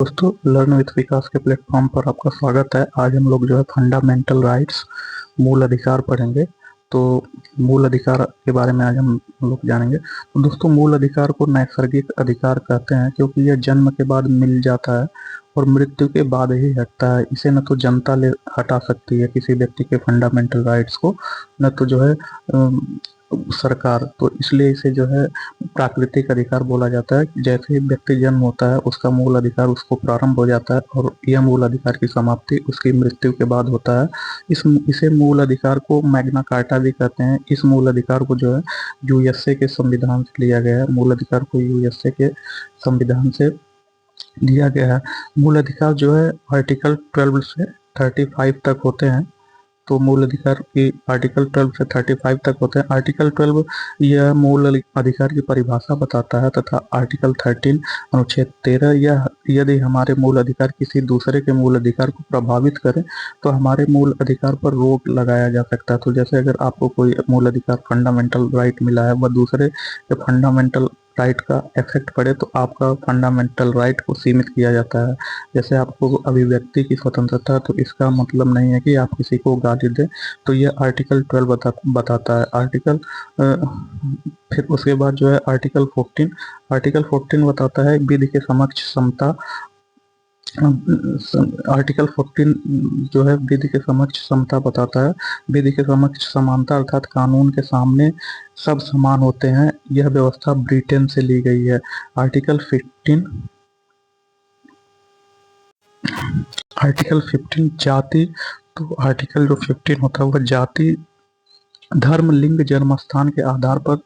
दोस्तों, learn with विकास के platform पर आपका स्वागत है। आज हम लोग जो है फंडामेंटल राइट्स, मूल अधिकार पढ़ेंगे। तो मूल अधिकार के बारे में आज हम लोग जानेंगे। तो दोस्तों, मूल अधिकार को नैसर्गिक अधिकार कहते हैं क्योंकि यह जन्म के बाद मिल जाता है और मृत्यु के बाद ही हटता है। इसे न तो जनता ले हटा सकती है किसी व्यक्ति के फंडामेंटल राइट्स को, न तो जो है सरकार। तो इसलिए इसे जो है प्राकृतिक अधिकार बोला जाता है। जैसे ही व्यक्ति जन्म होता है उसका मूल अधिकार उसको प्रारंभ हो जाता है और यह मूल अधिकार की समाप्ति उसकी मृत्यु के बाद होता है। इसे मूल अधिकार को मैग्ना कार्टा भी कहते हैं। इस मूल अधिकार को जो है यूएसए के संविधान से लिया गया है। मूल अधिकार को यूएसए के संविधान से दिया गया है। मूल अधिकार जो है आर्टिकल 12 से 35 तक होते हैं। तो मूल अधिकार की आर्टिकल 12 से 35 तक होते हैं। आर्टिकल 12 यह मूल अधिकार की परिभाषा बताता है तथा आर्टिकल 13 अनुच्छेद 13 यह यदि हमारे मूल अधिकार किसी दूसरे के मूल अधिकार को प्रभावित करे तो हमारे मूल अधिकार पर रोक लगाया जा सकता है। तो जैसे अगर आपको कोई मूल अधिकार फंडामेंटल राइट मिला है वह दूसरे के फंडामेंटल राइट का इफेक्ट पड़े तो आपका फंडामेंटल राइट को सीमित किया जाता है। जैसे आपको अभिव्यक्ति की स्वतंत्रता, तो इसका मतलब नहीं है कि आप किसी को गाली दें। तो यह आर्टिकल 12 बताता है। फिर उसके बाद जो है आर्टिकल 14 बताता है विधि के समक्ष समता। आर्टिकल 14 जो है विधि के समक्ष समता बताता है। विधि के समक्ष समानता अर्थात कानून के सामने सब समान होते हैं। यह व्यवस्था ब्रिटेन से ली गई है। आर्टिकल 15 जाति। तो आर्टिकल जो 15 होता है वह जाति, धर्म, लिंग, जन्म स्थान के आधार पर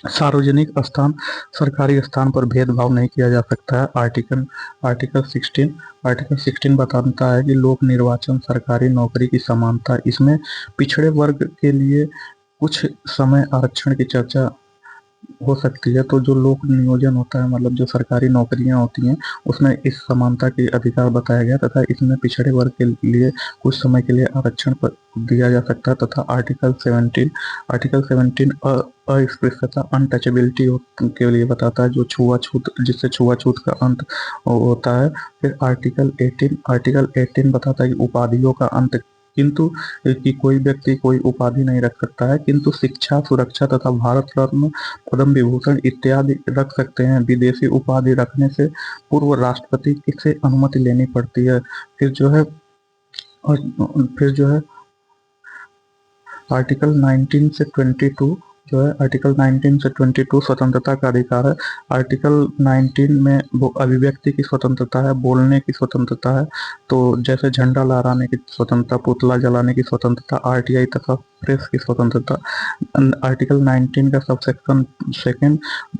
सार्वजनिक स्थान, सरकारी स्थान पर भेदभाव नहीं किया जा सकता है। आर्टिकल 16 बताता है कि लोक निर्वाचन, सरकारी नौकरी की समानता। इसमें पिछड़े वर्ग के लिए कुछ समय आरक्षण की चर्चा हो सकती है। तो जो लोक नियोजन होता है, मतलब जो सरकारी नौकरियां होती हैं, उसमें इस समानता के अधिकार बताया गया तथा इसमें पिछड़े वर्ग के लिए कुछ समय के लिए आरक्षण पर दिया जा सकता है। तथा आर्टिकल 17 अस्पृश्यता, अनटचेबिलिटी के लिए बताता है, जो छुआछूत, जिससे छुआछूत का अंत होता है। फिर आर्टिकल 18 बताता है कि उपाधियों का अंत, किंतु कि कोई व्यक्ति कोई उपाधि नहीं रख सकता है, किंतु शिक्षा, सुरक्षा तथा भारत रत्न, पद्म विभूषण इत्यादि रख सकते हैं। विदेशी उपाधि रखने से पूर्व राष्ट्रपति से अनुमति लेनी पड़ती है। फिर जो है आर्टिकल 19 से 22 जो है आर्टिकल 19 से 22 स्वतंत्रता का अधिकार है। आर्टिकल 19 में वो अभिव्यक्ति की स्वतंत्रता है, बोलने की स्वतंत्रता है। तो जैसे झंडा लहराने की स्वतंत्रता, पुतला जलाने की स्वतंत्रता, आरटीआई तथा प्रेस की स्वतंत्रता। आर्टिकल 19 का सबसेक्शन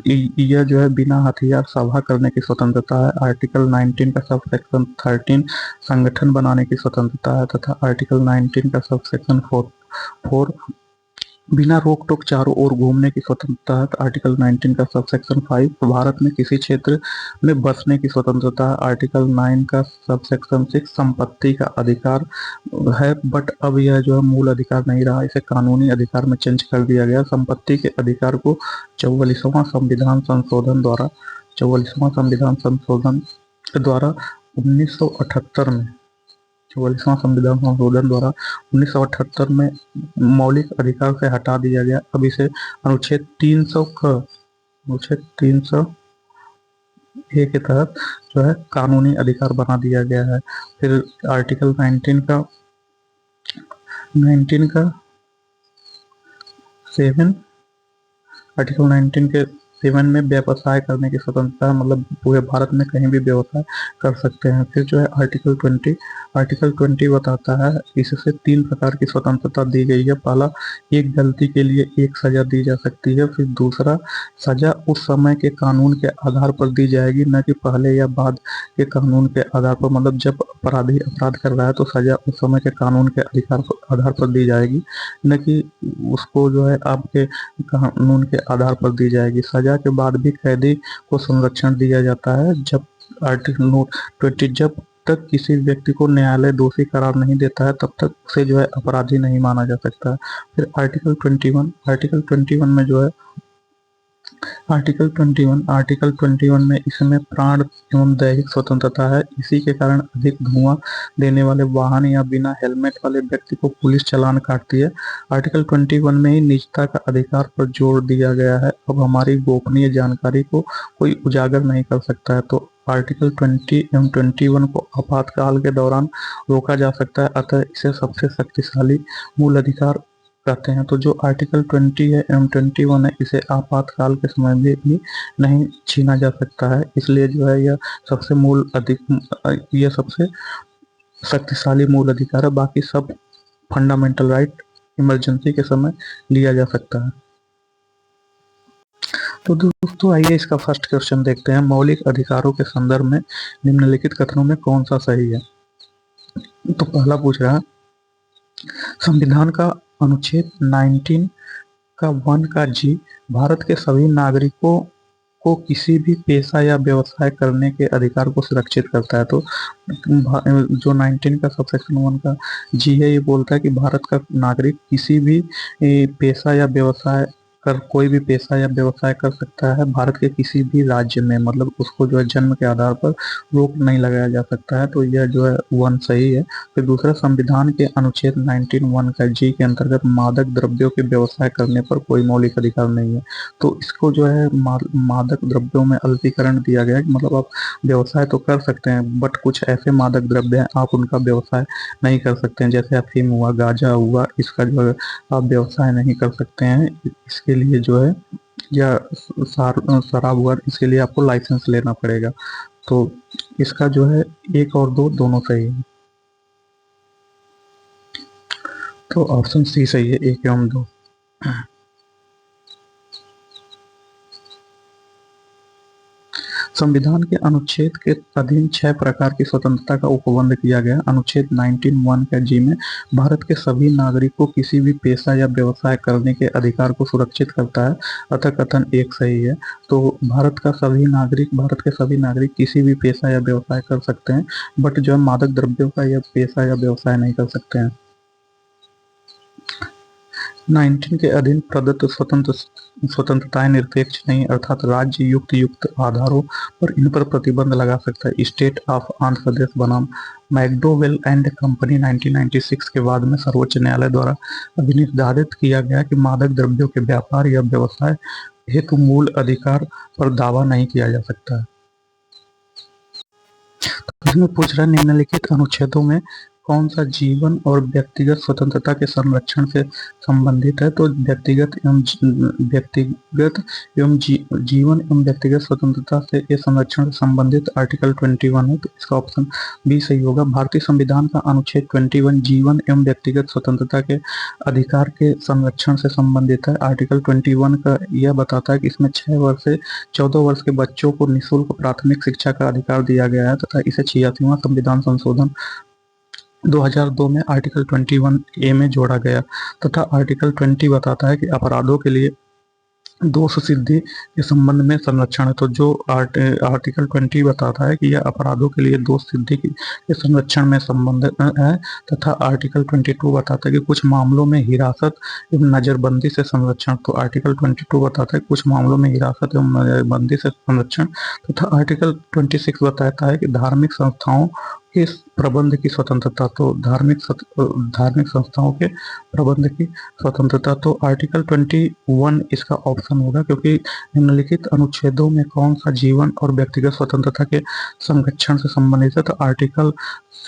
2 यह जो है बिना हथियार सभा करने की स्वतंत्रता है। आर्टिकल 19 का सबसेक्शन 13 संगठन बनाने की स्वतंत्रता है। तथा आर्टिकल 19 का सबसेक्शन 4 बिना रोक टोक चारों ओर घूमने की स्वतंत्रता है। आर्टिकल 19 का सबसेक्शन 5 भारत में किसी क्षेत्र में बसने की स्वतंत्रता है। आर्टिकल 9 का सबसेक्शन 6 संपत्ति का अधिकार है, बट अब यह जो है मूल अधिकार नहीं रहा, इसे कानूनी अधिकार में चेंज कर दिया गया। संपत्ति के अधिकार को 44वां संविधान संशोधन द्वारा 1978 में 44वां संविधान संशोधन द्वारा 1978 में मौलिक अधिकार से हटा दिया गया। अब इसे अनुच्छेद 300 के तहत जो है कानूनी अधिकार बना दिया गया है। फिर आर्टिकल 19 का 7 आर्टिकल 19 के 7 में व्यवसाय करने की स्वतंत्रता, मतलब पूरे भारत में कहीं भी व्यवसाय कर सकते हैं। फिर जो है आर्टिकल 20 बताता है, इससे 3 प्रकार की स्वतंत्रता दी गई है। पहला, एक गलती के लिए एक सजा दी जा सकती है। फिर दूसरा, सजा उस समय के कानून के आधार पर दी जाएगी, न कि पहले या बाद के कानून के आधार पर। मतलब जब अपराधी अपराध कर रहा है तो सजा उस समय के कानून के आधार पर दी जाएगी, न कि उसको जो है आपके कानून के आधार पर दी जाएगी। सजा के बाद भी कैदी को संरक्षण दिया जाता है। जब आर्टिकल 20 जब तक किसी व्यक्ति को न्यायालय दोषी करार नहीं देता है तब तक उसे जो है अपराधी नहीं माना जा सकता है। फिर आर्टिकल 21 में जो है आर्टिकल 21 में इसमें प्राण एवं दैहिक स्वतंत्रता है। इसी के कारण अधिक धुआं देने वाले वाहन या बिना हेलमेट वाले व्यक्ति को पुलिस चालान काटती है। आर्टिकल 21 में ही निजता का अधिकार पर जोर दिया गया है। अब हमारी गोपनीय जानकारी को कोई उजागर नहीं कर सकता है। तो आर्टिकल 20 एवं 21 को आपातकाल के दौरान रोका जा सकता है, अतः इसे सबसे शक्तिशाली मूल अधिकार कहते हैं। तो जो आर्टिकल 20 है एवं 21 है, इसे आपातकाल के समय में भी नहीं छीना जा सकता है। इसलिए जो है यह सबसे शक्तिशाली मूल अधिकार है। बाकी सब फंडामेंटल राइट इमरजेंसी के समय लिया जा सकता है। तो दोस्तों आइए इसका फर्स्ट क्वेश्चन देखते हैं। मौलिक अधिकारों के संदर्भ में निम्नलिखित कथनों में कौन सा सही है। तो पहला पूछ रहा है, संविधान का अनुच्छेद 19 का 1 का जी भारत के सभी नागरिकों को किसी भी पेशा या व्यवसाय करने के अधिकार को सुरक्षित करता है। तो जो 19 का सबसेक्शन 1 का जी है, ये बोलता है कि भारत का नागरिक किसी भी पेशा या व्यवसाय कोई भी पेशा या व्यवसाय कर सकता है भारत के किसी भी राज्य में, मतलब उसको जो है जन्म के आधार पर रोक नहीं लगाया जा सकता है। तो यह जो है 1 सही है। फिर दूसरा, संविधान के अनुच्छेद 19(1) का जी के अंतर्गत मादक द्रव्यों के व्यवसाय करने पर कोई मौलिक अधिकार नहीं है। तो इसको जो है मादक द्रव्यों में अल्पीकरण दिया गया है, मतलब आप व्यवसाय तो कर सकते हैं बट कुछ ऐसे मादक द्रव्य हैं आप उनका व्यवसाय नहीं कर सकते हैं, जैसे अफीम हुआ, गांजा हुआ, इसका जो है आप व्यवसाय नहीं कर सकते हैं। इसके लिए जो है या शराब हुआ, इसके लिए आपको लाइसेंस लेना पड़ेगा। तो इसका जो है 1 और 2 दोनों सही है। तो ऑप्शन सी सही है, 1 एवं 2। संविधान के अनुच्छेद के अधीन 6 प्रकार की स्वतंत्रता का उपबंध किया गया। अनुच्छेद 19(1) का जी में भारत के सभी नागरिकों को किसी भी पेशा या व्यवसाय करने के अधिकार को सुरक्षित करता है, अतः कथन 1 सही है। तो भारत के सभी नागरिक किसी भी पेशा या व्यवसाय कर सकते हैं, बट जो है मादक द्रव्यों का या पेशा या व्यवसाय नहीं कर सकते हैं। 19 के अधीन प्रदत्त स्वतंत्रताएं निरपेक्ष नहीं, अर्थात राज्य युक्त आधारों पर इन पर प्रतिबंध लगा सकता है। स्टेट ऑफ आंध्र प्रदेश बनाम मैकडोवेल एंड कंपनी 1996 के बाद में सर्वोच्च न्यायालय द्वारा अभिनिर्धारित किया गया कि मादक द्रव्यों के व्यापार या व्यवसाय हेतु मूल अधिकार पर दावा नहीं किया जा सकता है। तो इसमें पूछ रहा है, निम्नलिखित अनुच्छेदों में कौन सा जीवन और व्यक्तिगत स्वतंत्रता के संरक्षण से संबंधित है। तो जीवन एवं व्यक्तिगत स्वतंत्रता से ये संरक्षण से संबंधित आर्टिकल 21 है। तो इसका ऑप्शन बी सही होगा। भारतीय संविधान का अनुच्छेद 21 जीवन एवं व्यक्तिगत स्वतंत्रता के अधिकार के संरक्षण से संबंधित है। आर्टिकल 21 का यह बताता है कि इसमें 6 वर्ष से 14 वर्ष के बच्चों को निःशुल्क प्राथमिक शिक्षा का अधिकार दिया गया है, तथा इसे 86वां संविधान संशोधन 2002 में आर्टिकल 21A में जोड़ा गया, तथा आर्टिकल 20 बताता है कि अपराधों के लिए दोष सिद्धि के संबंध में संरक्षण है। तो जो आर्टिकल 20 बताता है कि यह अपराधों के लिए दोष सिद्धि के संरक्षण में संबंध है, तथा आर्टिकल 22 बताता है कि कुछ मामलों में हिरासत एवं नजरबंदी से संरक्षण। तो आर्टिकल 22 बताता है कुछ मामलों में हिरासत एवं नजरबंदी से संरक्षण, तथा आर्टिकल 26 बताता है कि धार्मिक संस्थाओं के प्रबंध की स्वतंत्रता। तो धार्मिक संस्थाओं के प्रबंध की स्वतंत्रता। तो आर्टिकल 21 इसका ऑप्शन होगा, क्योंकि निम्नलिखित अनुच्छेदों में कौन सा जीवन और व्यक्तिगत स्वतंत्रता के संरक्षण से संबंधित है। तो आर्टिकल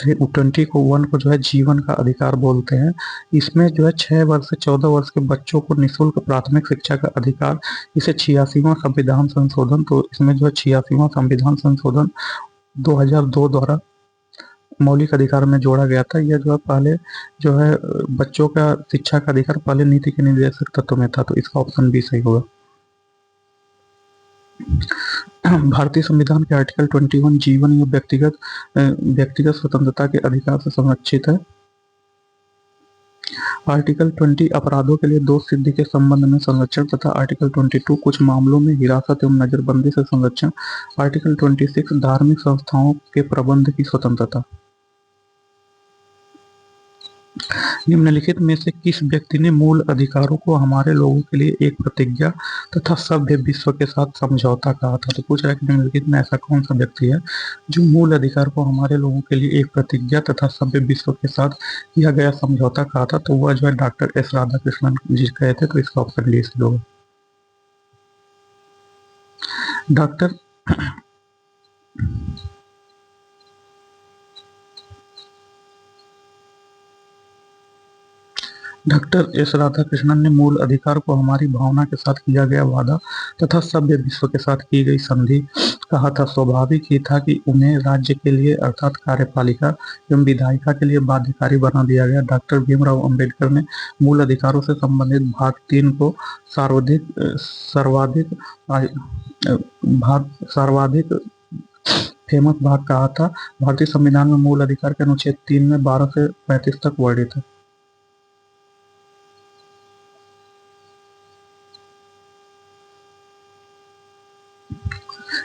21 को जो है जीवन का अधिकार बोलते हैं। इसमें जो है 6 वर्ष से 14 वर्ष के बच्चों को निःशुल्क प्राथमिक शिक्षा का अधिकार, इसे 86वां संविधान संशोधन, तो इसमें जो है 86वां संविधान संशोधन 2002 द्वारा मौलिक अधिकार में जोड़ा गया था। यह जो है पहले जो है बच्चों का शिक्षा का अधिकार पहले नीति के निर्देशक तत्व में था। तो इसका ऑप्शन बी सही होगा। भारतीय संविधान के आर्टिकल 21 जीवन या व्यक्तिगत स्वतंत्रता के अधिकार से संरक्षित है। आर्टिकल 20 अपराधों के लिए दोष सिद्धि के संबंध में संरक्षण, तथा आर्टिकल 22 कुछ मामलों में हिरासत एवं नजरबंदी से संरक्षण। आर्टिकल 26 धार्मिक संस्थाओं के प्रबंध की स्वतंत्रता। निम्नलिखित में से किस व्यक्ति ने मूल अधिकारों को हमारे लोगों के लिए एक प्रतिज्ञा तथा सभ्य विश्व के साथ समझौता कहा था? तो पूछ रहा है कि निम्नलिखित में ऐसा कौन सा व्यक्ति है जो मूल अधिकार को हमारे लोगों के लिए एक प्रतिज्ञा तथा सभ्य विश्व के साथ किया गया समझौता कहा था? तो वह जो है डॉक्टर एस राधाकृष्णन जी कहे थे। तो इसका ऑप्शन डी से होगा। डॉक्टर डॉक्टर एस राधाकृष्णन ने मूल अधिकार को हमारी भावना के साथ किया गया वादा तथा सभ्य विश्व के साथ की गई संधि कहा था। स्वाभाविक ही था कि उन्हें राज्य के लिए अर्थात कार्यपालिका एवं विधायिका के लिए बाध्यकारी बना दिया गया। डॉक्टर भीमराव अंबेडकर ने मूल अधिकारों से संबंधित भाग 3 को सर्वाधिक फेमस भाग कहा था। भारतीय संविधान में मूल अधिकार के अनुच्छेद 3 में 12 से 35 तक वर्णित है।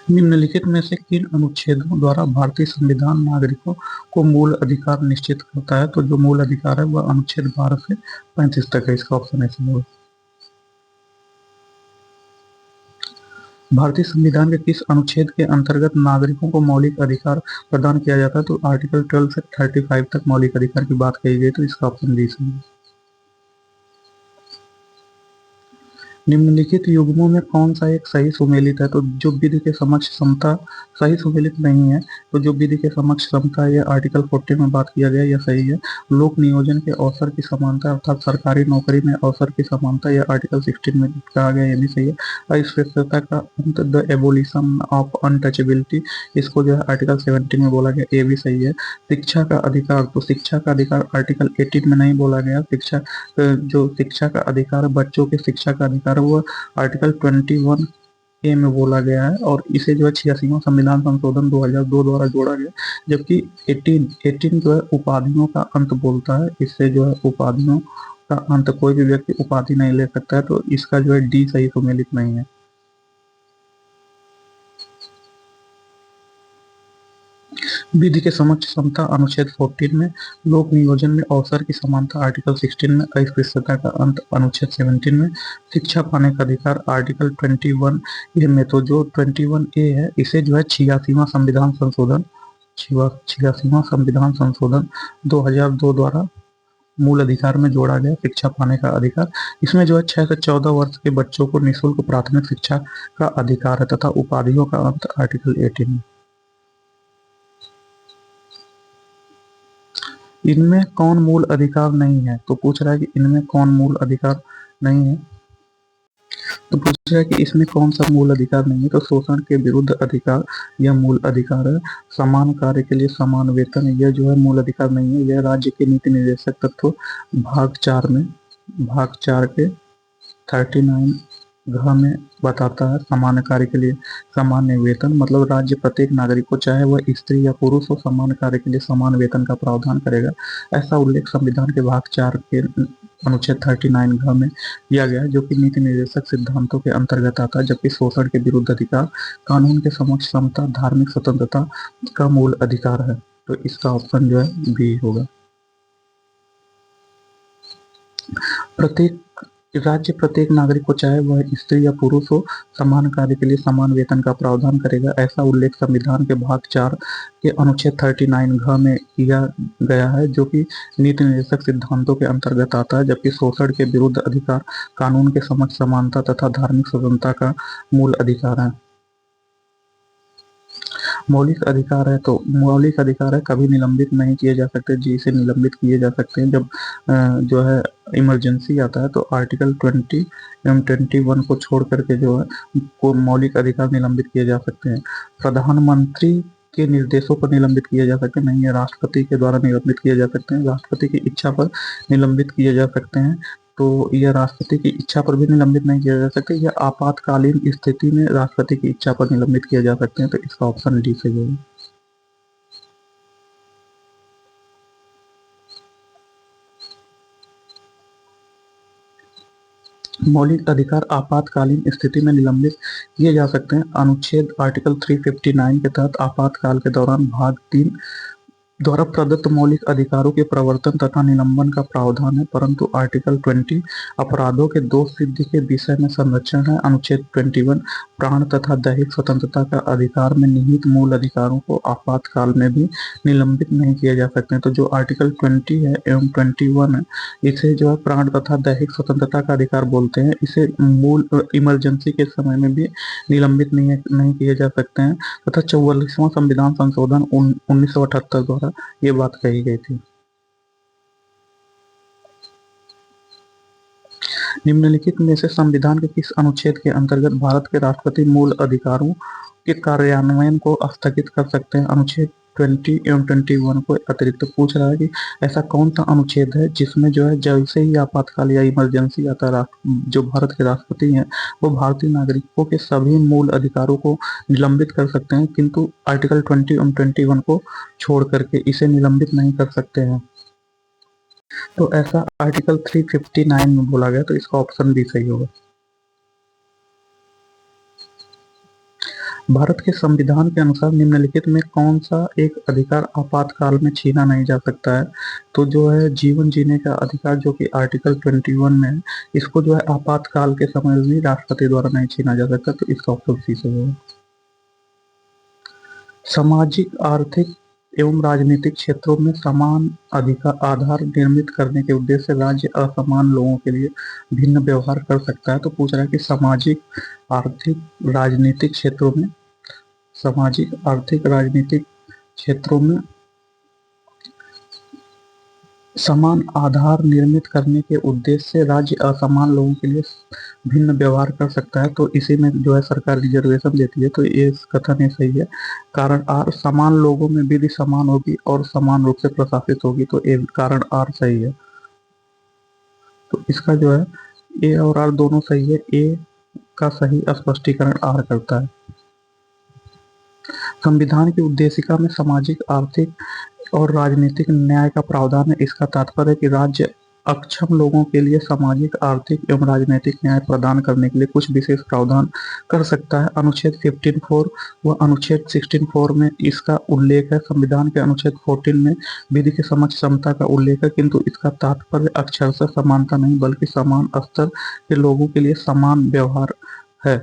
निम्नलिखित में से किन अनुच्छेदों द्वारा भारतीय संविधान नागरिकों को मूल अधिकार निश्चित करता है? तो जो मूल अधिकार है वह अनुच्छेद 12 से 35 तक है। इसका ऑप्शन ऐसे होगा। भारतीय संविधान के किस अनुच्छेद के अंतर्गत नागरिकों को मौलिक अधिकार प्रदान किया जाता है? तो आर्टिकल 12 से 35 तक मौलिक अधिकार की बात कही गई। तो इसका ऑप्शन डी है। निम्नलिखित युग्मों में कौन सा एक सही सुमेलित है? तो जो विधि के समक्ष समता सही सुमेलित नहीं है। तो जो विधि के समक्ष समता है, यह आर्टिकल 40 में बात किया गया, यह सही है। लोक नियोजन के अवसर की समानता अर्थात सरकारी नौकरी में अवसर की समानता, यह आर्टिकल 16 में कहा गया, यह भी सही है। अस्पृश्यता का अंत, द एबोलिशन ऑफ अनटचेबिलिटी, इसको जो है आर्टिकल 17 में बोला गया, ये भी सही है। शिक्षा का अधिकार, तो शिक्षा का अधिकार आर्टिकल 18 में नहीं बोला गया। जो शिक्षा का अधिकार है, बच्चों के शिक्षा का अधिकार है, वो आर्टिकल 21 ए में बोला गया है और इसे जो है 86वां संविधान संशोधन 2002 द्वारा जोड़ा गया। जबकि 18 जो है उपाधियों का अंत बोलता है। इससे जो है उपाधियों का अंत, कोई भी व्यक्ति उपाधि नहीं ले सकता है। तो इसका जो है डी सही सुमेलित नहीं है। विधि के समक्ष समता अनुच्छेद 14 में, लोक नियोजन में अवसर की समानता आर्टिकल 16 में, अस्पृश्यता का अंत अनुच्छेद 17 में, शिक्षा पाने का अधिकार आर्टिकल 21 ए में। तो जो 21 ए है इसे जो है 86वां संविधान संशोधन 2002 द्वारा मूल अधिकार में जोड़ा गया, शिक्षा पाने का अधिकार। इसमें जो है 6 से 14 वर्ष के बच्चों को निःशुल्क प्राथमिक शिक्षा का अधिकार है तथा उपाधियों का अंत आर्टिकल 18 में। इनमें कौन मूल अधिकार नहीं है? तो पूछ रहा है कि इनमें कौन मूल अधिकार नहीं है। तो पूछ रहा है कि इसमें कौन सा मूल अधिकार नहीं है? तो शोषण के विरुद्ध अधिकार यह मूल अधिकार है। समान कार्य के लिए समान वेतन, यह जो है मूल अधिकार नहीं है। यह राज्य के नीति निर्देशक तत्व भाग 4 के 39 घ में बताता है। सामान्य कार्य के लिए सामान्य वेतन, मतलब राज्य प्रत्येक नागरिक को, चाहे वह स्त्री या पुरुष हो, समान कार्य के लिए समान वेतन का प्रावधान करेगा। ऐसा उल्लेख संविधान के भाग 4 के अनुच्छेद 39 घ में किया गया है, जो कि नीति निर्देशक सिद्धांतों के अंतर्गत आता है। जबकि शोषण के विरुद्ध अधिकार कानून के समक्ष समता, धार्मिक स्वतंत्रता का मूल अधिकार है। तो इसका ऑप्शन जो है बी होगा। राज्य प्रत्येक नागरिक को, चाहे वह स्त्री या पुरुष हो, समान कार्य के लिए समान वेतन का प्रावधान करेगा। ऐसा उल्लेख संविधान के भाग 4 के अनुच्छेद 39 घ में किया गया है, जो कि नीति निर्देशक सिद्धांतों के अंतर्गत आता है। जबकि शोषण के विरुद्ध अधिकार कानून के समक्ष समानता तथा धार्मिक स्वतंत्रता का मूल अधिकार है। मौलिक अधिकार है, तो मौलिक अधिकार है कभी निलंबित नहीं किए जा सकते। जी से निलंबित किए जा सकते हैं जब जो है इमरजेंसी आता है। तो आर्टिकल 20 एवं 21 को छोड़ करके जो है को मौलिक अधिकार निलंबित किए जा सकते हैं। प्रधानमंत्री के निर्देशों पर निलंबित किए जा सकते नहीं है, राष्ट्रपति के द्वारा निलंबित किए जा सकते हैं। राष्ट्रपति की इच्छा पर निलंबित किए जा सकते हैं। तो यह राष्ट्रपति की इच्छा पर भी निलंबित नहीं किया जा सकता। यह आपातकालीन स्थिति में राष्ट्रपति की इच्छा पर निलंबित किए जा सकते हैं। तो इसका ऑप्शन डी से होगा। मौलिक अधिकार आपातकालीन स्थिति में निलंबित किए जा सकते हैं। अनुच्छेद आर्टिकल 359 के तहत आपातकाल के दौरान भाग 3 द्वारा प्रदत्त मौलिक अधिकारों के प्रवर्तन तथा निलंबन का प्रावधान है, परंतु आर्टिकल 20 अपराधों के दोष सिद्धि के विषय में संरक्षण है। अनुच्छेद 21 प्राण तथा दैहिक स्वतंत्रता का अधिकार में निहित मूल अधिकारों को आपातकाल में भी निलंबित नहीं किए जा सकते। तो जो आर्टिकल 20 है एवं 21 है, इसे जो है प्राण तथा दैहिक स्वतंत्रता का अधिकार बोलते हैं। इसे मूल इमरजेंसी के समय में भी निलंबित नहीं किए जा सकते हैं तथा 44वां संविधान संशोधन 1978 द्वारा ये बात कही गई थी। निम्नलिखित में से संविधान के किस अनुच्छेद के अंतर्गत भारत के राष्ट्रपति मूल अधिकारों के कार्यान्वयन को स्थगित कर सकते हैं? अनुच्छेद 20 एवं 21 को अतिरिक्त पूछ रहा है कि ऐसा कौन सा अनुच्छेद है जिसमें जो है जैसे ही आपातकाल या इमरजेंसी आता है, जो भारत के राष्ट्रपति हैं वो भारतीय नागरिकों के सभी मूल अधिकारों को निलंबित कर सकते हैं, किंतु आर्टिकल 20 एवं 21 को छोड़ करके इसे निलंबित नहीं कर सकते हैं। तो ऐसा आर्टिकल 359 में बोला गया, तो इसका ऑप्शन भी सही होगा। भारत के संविधान के अनुसार निम्नलिखित में कौन सा एक अधिकार आपातकाल में छीना नहीं जा सकता है? तो जो है जीवन जीने का अधिकार, जो कि आर्टिकल 21 में है, इसको जो है आपातकाल के समय में भी राष्ट्रपति द्वारा नहीं छीना जा सकता, तो इसका ऑप्शन सी सही होगा। सामाजिक, आर्थिक एवं राजनीतिक क्षेत्रों में समान अधिकार आधार निर्मित करने के उद्देश्य से राज्य असमान लोगों के लिए भिन्न व्यवहार कर सकता है। तो पूछ रहा है कि सामाजिक, आर्थिक, राजनीतिक क्षेत्रों में, सामाजिक, आर्थिक, राजनीतिक क्षेत्रों में समान आधार निर्मित करने के उद्देश्य से राज्य असमान लोगों के लिए भिन्न व्यवहार कर सकता है। तो इसी में जो है सरकार रिजर्वेशन देती है, तो ये कथन ये सही है। कारण आर, समान लोगों में विधि समान होगी और समान रूप से प्रशासित होगी, तो ये कारण आर सही है। तो इसका जो है ए और आर दोनों सही है, ए का सही स्पष्टीकरण आर करता है। संविधान की उद्देशिका में सामाजिक, आर्थिक और राजनीतिक न्याय का प्रावधान है। इसका तात्पर्य है कि राज्य अक्षम लोगों के लिए सामाजिक, आर्थिक एवं राजनीतिक न्याय प्रदान करने के लिए कुछ विशेष प्रावधान कर सकता है। अनुच्छेद 15(4) व अनुच्छेद 16(4) में इसका उल्लेख है। संविधान के अनुच्छेद 14 में विधि के समक्ष समता का उल्लेख है, किंतु इसका तात्पर्य अक्षरशः समानता नहीं बल्कि समान स्तर के लोगों के लिए समान व्यवहार है।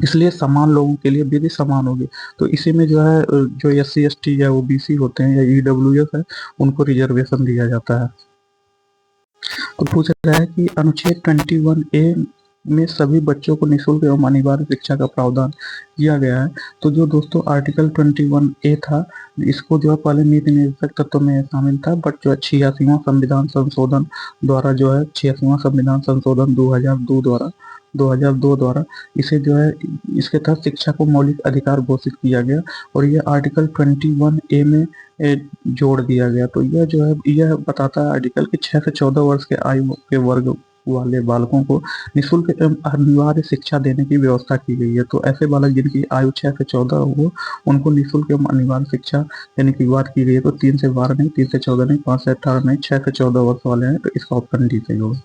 इसलिए समान लोगों के लिए विधि समान होगी। तो इसी में जो है जो SC ST या OBC होते हैं या EWS है, उनको रिजर्वेशन दिया जाता है। तो पूछ रहा है कि अनुच्छेद 21A में सभी बच्चों को निःशुल्क एवं अनिवार्य शिक्षा का प्रावधान किया गया है। तो जो दोस्तों आर्टिकल 21A था, इसको जो है पहले नीति निर्देशक तत्व में शामिल था, बट जो है 86वां संविधान संशोधन द्वारा जो है 86वां संविधान संशोधन 2002 द्वारा इसे जो है इसके तहत शिक्षा को मौलिक अधिकार घोषित किया गया और यह आर्टिकल 21A में जोड़ दिया गया। तो यह जो है यह बताता है आर्टिकल कि 6 से 14 वर्ष के आयु के वर्ग वाले बालकों को निःशुल्क एवं अनिवार्य शिक्षा देने की व्यवस्था की गई है। तो ऐसे बालक जिनकी आयु 6 से 14 हो, उनको निःशुल्क एवं अनिवार्य शिक्षा देने की बात की गई है। तो 3 से 12 नहीं, 3 से 14 नहीं, 5 से 18 नहीं, 6 से 14 वर्ष वाले हैं, तो इसका ऑप्शन डी सही होगा।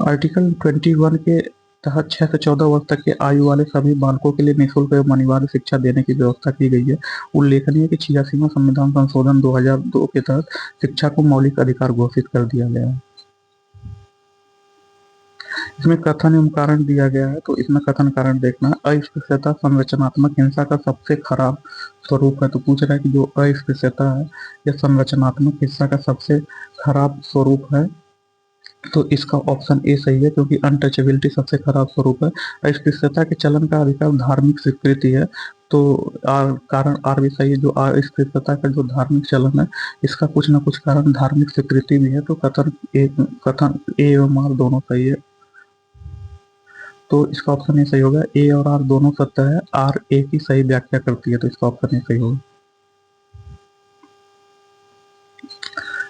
आर्टिकल 21 के तहत 6 से 14 वर्ष तक के आयु वाले सभी बालकों के लिए निःशुल्क एवं अनिवार्य शिक्षा देने की व्यवस्था की गई है। उल्लेखनीय है कि 86वां संविधान संशोधन 2002 के तहत शिक्षा को मौलिक अधिकार घोषित कर दिया गया है। इसमें कथन एवं कारण दिया गया है, तो इसमें कथन कारण देखना है। अस्पृश्यता संरचनात्मक हिंसा का सबसे खराब स्वरूप है। तो पूछ रहा है कि जो अस्पृश्यता है यह संरचनात्मक हिंसा का सबसे खराब स्वरूप है, तो इसका ऑप्शन ए सही है, क्योंकि अनटचेबिलिटी सबसे खराब स्वरूप है। अस्पृश्यता के चलन का अधिकार धार्मिक स्वीकृति है, तो कारण आर भी सही है। जो अस्पृश्यता का जो धार्मिक चलन है, इसका कुछ न कुछ कारण धार्मिक स्वीकृति भी है। तो कथन ए एवं आर दोनों सही है, तो इसका ऑप्शन ए सही होगा। ए और आर दोनों सत्य है, आर ए की सही व्याख्या करती है, तो इसका ऑप्शन ए सही होगा।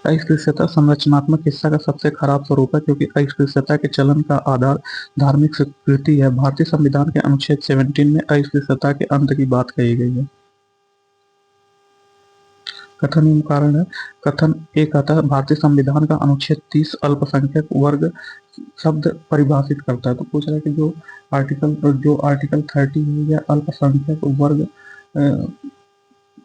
अस्पृश्यता संरचनात्मक हिस्सा का सबसे खराब स्वरूप है, क्योंकि अस्पृश्यता के चलन का आधार धार्मिक स्वीकृति है। भारतीय संविधान के अनुच्छेद 17 में अस्पृश्यता के अंत की बात कही गई है। कथन एवं कारण है। कथन ए कहता है भारतीय संविधान का अनुच्छेद 30 अल्पसंख्यक वर्ग शब्द परिभाषित करता है। तो पूछ रहा है कि जो आर्टिकल 30 है यह अल्पसंख्यक वर्ग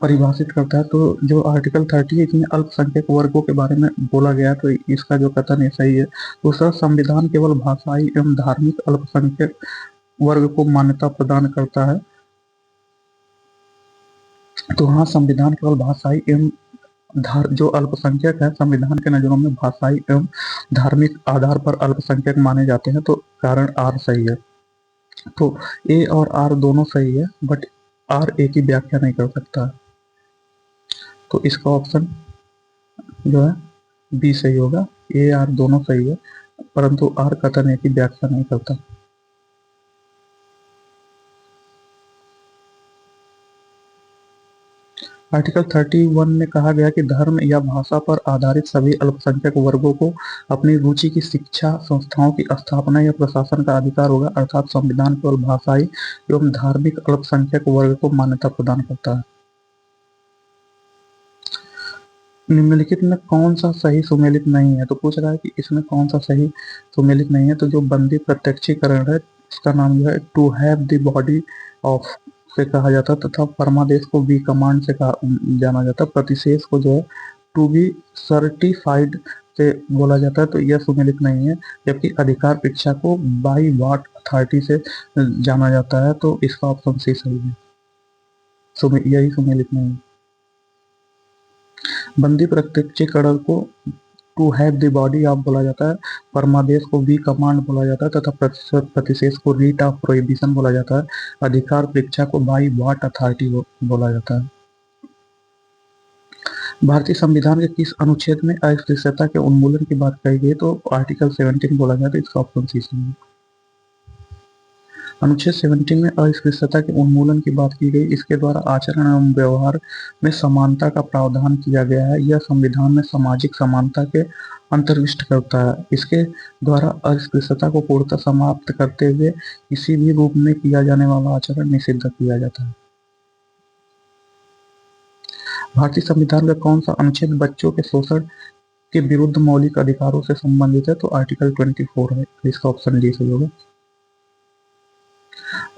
परिभाषित करता है। तो जो आर्टिकल 30 है इसमें अल्पसंख्यक वर्गों के बारे में बोला गया है, तो इसका जो कथन है सही है। दूसरा, संविधान केवल भाषाई एवं धार्मिक अल्पसंख्यक वर्ग को मान्यता प्रदान करता है। तो हाँ, संविधान केवल भाषाई एवं जो अल्पसंख्यक है संविधान के नजरों में भाषाई एवं धार्मिक आधार पर अल्पसंख्यक माने जाते हैं, तो कारण आर सही है। तो ए और आर दोनों सही है, बट आर ए की व्याख्या नहीं कर सकता है, तो इसका ऑप्शन जो है बी सही होगा। ए आर दोनों सही है, परंतु आर कथन ए की व्याख्या नहीं करता। आर्टिकल 31 में कहा गया कि धर्म या भाषा पर आधारित सभी अल्पसंख्यक वर्गों को अपनी रुचि की शिक्षा संस्थाओं की स्थापना या प्रशासन का अधिकार होगा, अर्थात संविधान केवल भाषाई एवं धार्मिक अल्पसंख्यक वर्ग को मान्यता प्रदान करता है। निम्नलिखित में कौन सा सही सुमेलित नहीं है? तो पूछ रहा है कि इसमें कौन सा सही सुमेलित नहीं है। तो जो बंदी प्रत्यक्षीकरण है उसका नाम जो है to have the body of से कहा जाता है, तथा परमादेश को बी कमांड से जाना जाता है। प्रतिशेष को जो है टू बी सर्टिफाइड से बोला जाता है, तो यह सुमेलित नहीं है। जबकि अधिकार परीक्षा को बाई वाट अथॉरिटी से जाना जाता है, तो इसका ऑप्शन सी सही है। यही सुमेलित नहीं है। बंदी प्रत्यक्षीकरण को to have the body of बोला जाता है, परमादेश को बी कमांड बोला जाता है, तथा प्रतिशेष को रीट ऑफ प्रोहिबिशन बोला जाता है। अधिकार परीक्षा को बाई वाट अथॉरिटी बोला जाता है। भारतीय संविधान के किस अनुच्छेद में अस्पृश्यता के उन्मूलन की बात कही गई? तो आर्टिकल 17 बोला गया, तो इसका ऑप्शन सी है। अनुच्छेद 17 में अस्पृश्यता के उन्मूलन की बात की गई। इसके द्वारा आचरण एवं व्यवहार में समानता का प्रावधान किया गया है। यह संविधान में सामाजिक समानता के अंतर्विष्ट करता है। इसके द्वारा अस्पृश्यता को पूर्णतः समाप्त करते हुए किसी भी रूप में किया जाने वाला आचरण निषिद्ध किया जाता है। भारतीय संविधान का कौन सा अनुच्छेद बच्चों के शोषण के विरुद्ध मौलिक अधिकारों से संबंधित है? तो आर्टिकल 24 है, इसका ऑप्शन डी सही होगा।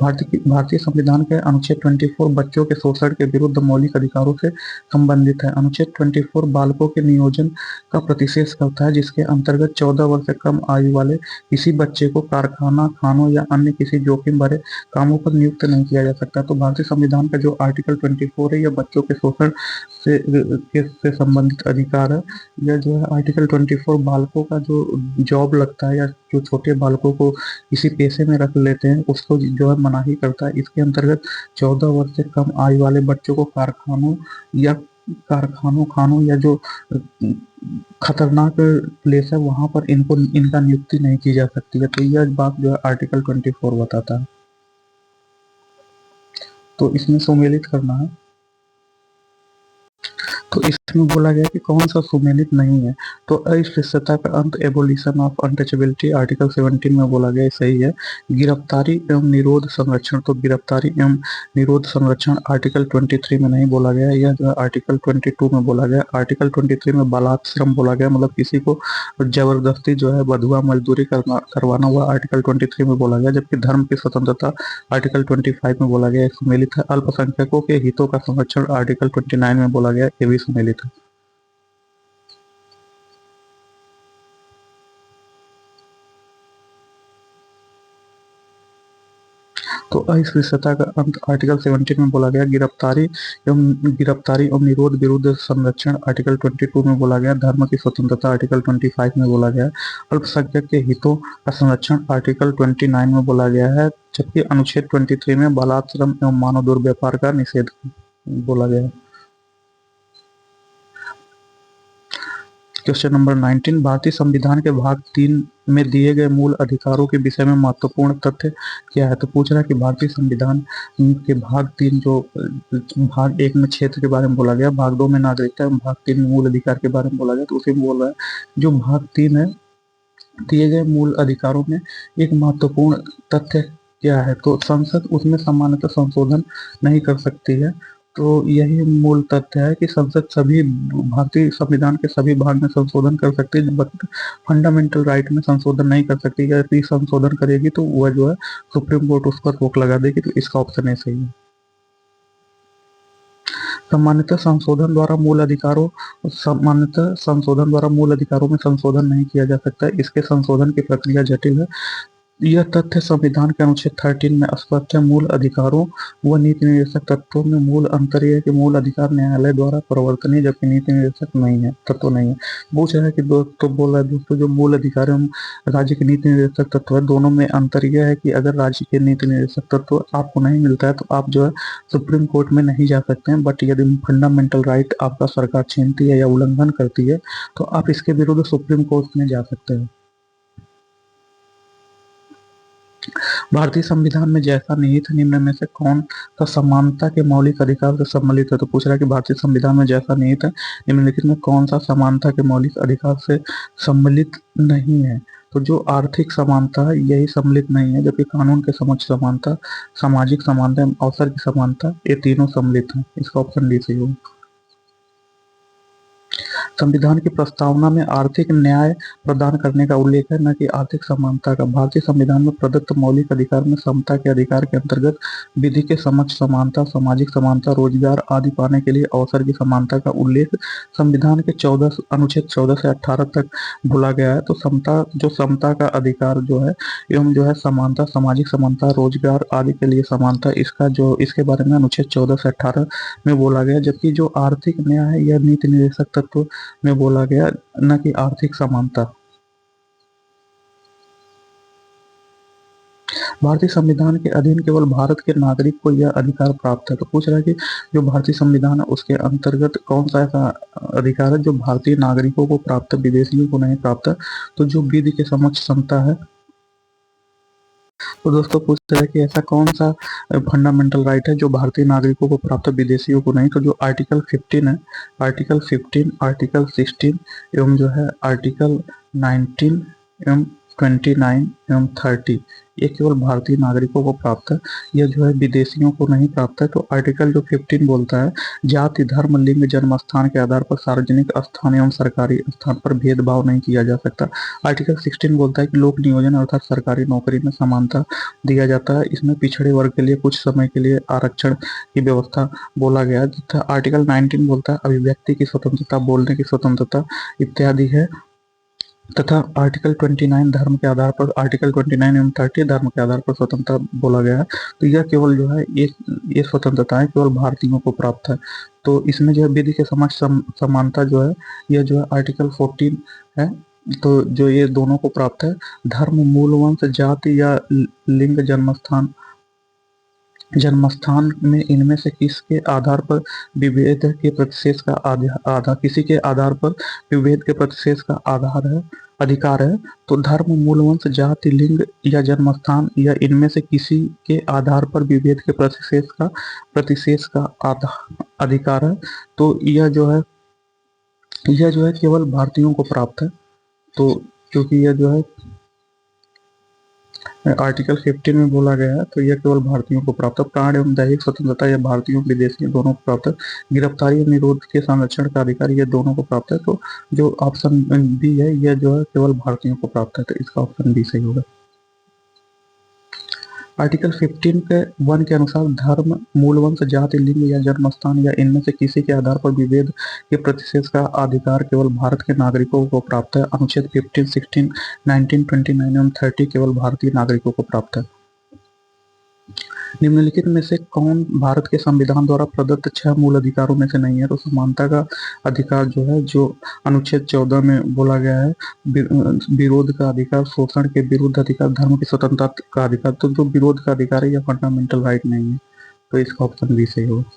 भारतीय संविधान के अनुच्छेद 24 बच्चों के शोषण के विरुद्ध मौलिक अधिकारों से संबंधित है। अनुच्छेद 24 बालकों के नियोजन का प्रतिषेध करता है, जिसके अंतर्गत 14 वर्ष से कम आयु वाले किसी बच्चे को कारखाना, खानों या अन्य किसी जोखिम भरे कामों पर नियुक्त नहीं किया जा सकता। तो भारतीय संविधान का जो आर्टिकल 24 है यह बच्चों के शोषण से संबंधित अधिकार है। यह जो है आर्टिकल 24 बालकों का जो जॉब लगता है या जो छोटे बालकों को किसी पेशे में रख लेते हैं उसको जो है मनाही करता है। इसके अंतर्गत 14 वर्ष से कम आयु वाले बच्चों को खानों या जो खतरनाक प्लेस है वहां पर इनका नियुक्ति नहीं की जा सकती है। तो यह बात जो है आर्टिकल 24 बताता है, तो इसमें सुमेलित करना है। तो इसमें बोला गया कि कौन सा सुमेलित नहीं है। तो अस्पृश्यता का अंत, एबोलिशन ऑफ अनटचेबिलिटी, आर्टिकल 17 में बोला गया सही है। गिरफ्तारी एवं निरोध संरक्षण, तो गिरफ्तारी एवं निरोध संरक्षण आर्टिकल 23 में नहीं बोला गया, यह जो है आर्टिकल 22 में बोला गया। आर्टिकल 23 में बालाश्रम बोला गया, मतलब किसी को जबरदस्ती जो है बधुआ मजदूरी करवाना हुआ, आर्टिकल 23 में बोला गया। जबकि धर्म की स्वतंत्रता आर्टिकल 25 में बोला गया सुमेलित है। अल्पसंख्यकों के हितों का संरक्षण आर्टिकल 29 में बोला गया, ये भी सुमेलित है। तो अस्पृश्यता का अंत आर्टिकल 17 में बोला गया। गिरफ्तारी एवं निरोध विरुद्ध संरक्षण आर्टिकल 22 में बोला गया। धर्म की स्वतंत्रता आर्टिकल 25 में बोला गया। अल्पसंख्यक के हितों का संरक्षण आर्टिकल 29 में बोला गया है। जबकि अनुच्छेद 23 में बलात्श्रम एवं मानव दुर्व्यापार का निषेध बोला गया है। क्वेश्चन नंबर 19, भारतीय संविधान के भाग 3 में दिए गए मूल अधिकारों के विषय में महत्वपूर्ण तथ्य क्या है? तो पूछ रहा है कि भारतीय संविधान के भाग 3 जो भाग 1 में क्षेत्र के बारे में बोला गया, भाग 2 में नागरिकता, भाग 3 में मूल अधिकार के बारे में बोला गया, तो उसी में बोल रहा है जो भाग 3 है दिए गए मूल अधिकारों में एक महत्वपूर्ण तथ्य क्या है? तो संसद उसमें सामान्यतः संशोधन नहीं कर सकती है। तो यही मूल तथ्य है कि संसद सभी भारतीय संविधान के सभी भाग में संशोधन कर सकती है, बट फंडामेंटल राइट में संशोधन नहीं कर सकती। यदि संशोधन करेगी तो वह जो है सुप्रीम कोर्ट उस पर रोक लगा देगी, तो इसका ऑप्शन है सही है। सामान्यतः संशोधन द्वारा मूल अधिकारों में संशोधन नहीं किया जा सकता है। इसके संशोधन की प्रक्रिया जटिल है। यह तथ्य संविधान के अनुच्छेद 13 में स्पष्ट है। मूल अधिकारों व नीति निर्देशक तत्वों में मूल अंतर यह है कि मूल अधिकार न्यायालय द्वारा प्रवर्तनीय, जबकि नीति निर्देशक नहीं है, तत्व नहीं है। पूछ रहा है कि बोल रहा है दोस्तों, जो मूल अधिकार एवं राज्य के नीति निर्देशक तत्व है, दोनों में अंतर यह है कि अगर राज्य के नीति निर्देशक तत्व आपको नहीं मिलता है तो आप जो है सुप्रीम कोर्ट में नहीं जा सकते हैं। बट यदि फंडामेंटल राइट आपका सरकार छीनती है या उल्लंघन करती है तो आप इसके विरुद्ध सुप्रीम कोर्ट में जा सकते हैं। भारतीय संविधान में जैसा निहित है, निम्न में से कौन सा समानता के मौलिक अधिकार से सम्मिलित है? तो पूछ रहा है कि भारतीय संविधान में जैसा निहित है, निम्नलिखित में कौन सा समानता के मौलिक अधिकार से सम्मिलित नहीं है? तो जो आर्थिक समानता है यही सम्मिलित नहीं है, जबकि कानून के समक्ष समानता, सामाजिक समानता एवं अवसर की समानता, ये तीनों सम्मिलित हैं। इसका ऑप्शन डी सही होगा। संविधान की प्रस्तावना में आर्थिक न्याय प्रदान करने का उल्लेख है, न कि आर्थिक समानता का। भारतीय संविधान में प्रदत्त मौलिक अधिकार में समता के अधिकार के अंतर्गत विधि के समक्ष समानता, सामाजिक समानता, रोजगार आदि पाने के लिए अवसर की समानता का उल्लेख संविधान के अनुच्छेद 14 से 18 तक भूला गया है। तो समता का अधिकार जो है एवं जो है समानता, सामाजिक समानता, रोजगार आदि के लिए समानता, इसके बारे में अनुच्छेद 14 से 18 में बोला गया। जबकि जो आर्थिक न्याय है यह नीति निर्देशक तत्व में बोला गया, न कि आर्थिक समानता। भारतीय संविधान के अधीन केवल भारत के नागरिक को यह अधिकार प्राप्त है। तो पूछ रहा है कि जो भारतीय संविधान है उसके अंतर्गत कौन सा ऐसा अधिकार है जो भारतीय नागरिकों को प्राप्त है, विदेशियों को नहीं प्राप्त है? तो जो विधि के समक्ष समता है। तो दोस्तों पूछ रहे हैं कि ऐसा कौन सा फंडामेंटल राइट है जो भारतीय नागरिकों को प्राप्त है, विदेशियों को नहीं? तो जो आर्टिकल 15 है, आर्टिकल 15, आर्टिकल 16 एवं जो है आर्टिकल 19 एवं 29 एवं 30, ये केवल भारतीय नागरिकों को प्राप्त है, यह जो है विदेशियों को नहीं प्राप्त है। तो आर्टिकल जो 15 बोलता है, जाति, धर्म, लिंग, जन्म स्थान के आधार पर सार्वजनिक स्थान एवं सरकारी स्थान पर भेदभाव नहीं किया जा सकता। आर्टिकल 16 बोलता है कि लोक नियोजन अर्थात सरकारी नौकरी में समानता दिया जाता है। इसमें पिछड़े वर्ग के लिए कुछ समय के लिए आरक्षण की व्यवस्था बोला गया है। आर्टिकल 19 बोलता है अभिव्यक्ति की स्वतंत्रता, बोलने की स्वतंत्रता इत्यादि है। तथा आर्टिकल 29 धर्म के आधार पर, आर्टिकल 29 एवं 30 धर्म के आधार पर स्वतंत्रता बोला गया है। तो यह केवल जो है ये स्वतंत्रताएं केवल भारतीयों को प्राप्त है। तो इसमें जो है विधि के समक्ष समानता जो है यह जो है आर्टिकल 14 है। तो जो ये दोनों को प्राप्त है। धर्म, मूल वंश, जाति या लिंग, जन्मस्थान में इनमें से किसके आधार पर विभेद के प्रतिशेष का आधार, किसी के आधार पर विभेद के प्रतिशेष का अधिकार है। तो धर्म, मूल वंश, जाति, लिंग या जन्मस्थान या इनमें से किसी के आधार पर विभेद के प्रतिशेष का अधिकार है। तो यह जो है केवल भारतीयों को प्राप्त है। तो क्योंकि यह जो है आर्टिकल 15 में बोला गया है, तो यह केवल भारतीयों को प्राप्त है। प्राण एवं दैहिक स्वतंत्रता यह भारतीयों, विदेशियों दोनों को प्राप्त है। गिरफ्तारी और निरोध के संरक्षण का अधिकार ये दोनों को प्राप्त है। तो जो ऑप्शन बी है यह जो है केवल भारतीयों को प्राप्त है। तो इसका ऑप्शन बी सही होगा। आर्टिकल 15 के 1 के अनुसार धर्म, मूल वंश, जाति, लिंग या जन्मस्थान या इनमें से किसी के आधार पर विभेद के प्रतिशेष का अधिकार केवल भारत के नागरिकों को प्राप्त है। अनुच्छेद 15, 16, 19, 29 एवं 30 केवल भारतीय नागरिकों को प्राप्त है। निम्नलिखित में से कौन भारत के संविधान द्वारा प्रदत्त 6 मूल अधिकारों में से नहीं है? तो समानता का अधिकार जो है, जो अनुच्छेद 14 में बोला गया है, विरोध का अधिकार, शोषण के विरुद्ध अधिकार, धर्म की स्वतंत्रता का अधिकार। तो जो विरोध का अधिकार है यह फंडामेंटल राइट नहीं है। तो इसका ऑप्शन बी सही होगा।